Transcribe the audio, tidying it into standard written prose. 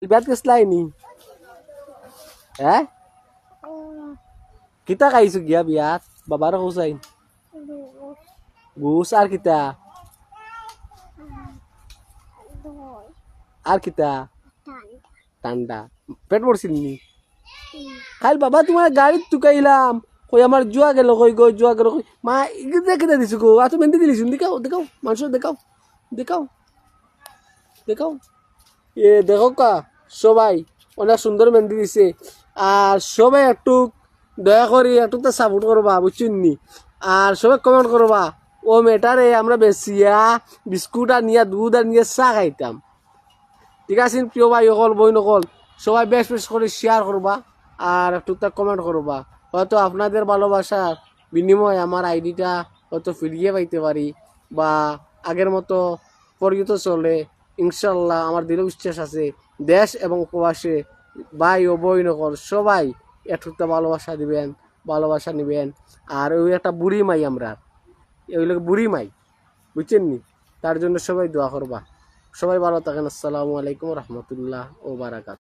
বিয়াত গেছলাই নি হ্যাঁ কিতা খাইছো গিয়া বিয়াত বাবার কৌসাই গুস আর কিতা আর কিতা ঠান্ডা পেট পড়ছিল নি খাইল বাবা তোমার গাড়িত টুকাইলাম কই আমার জুয়া গেল কই গো জুয়া গেল কই মা ইগিতে কেটে দিছো গো আতো মেহেন্দি দিলিস দেখাও দেখাও মানুষ দেখাও দেখাও দেখাও এ দেখো কা সবাই অনেক সুন্দর মেহেন্দি দিছে আর সবাই একটু দয়া করি একটু তো সাপোর্ট করবা বুঝছেন নি আর সবাই কমেন্ট করবা ও মেটারে আমরা বেশিয়া বিস্কুট আর নিয়ে দুধ আর নিয়ে চা খাইতাম ঠিক আছে প্রিয় ভাই অকল বই নকল সবাই বেশ বেশ করে শেয়ার করবা আর একটু তা কমেন্ট করবা হয়তো আপনাদের ভালোবাসার বিনিময়ে আমার আইডিটা হয়তো ফিরিয়ে পাইতে পারি বা আগের মতো পরিচিত চলে ইনশাল্লাহ আমার দৃঢ় বিশ্বাস আছে দেশ এবং প্রবাসে ভাই ও বই নকল সবাই একটু ভালোবাসা দিবেন ভালোবাসা নেবেন আর ওই একটা বুড়ি মাই আমরা ওইগুলো বুড়ি মাই বুঝছেন নি তার জন্য সবাই দোয়া করবা সবাই ভালো থাকেন আসসালামু আলাইকুম রহমতুল্লাহ ও বারাকাত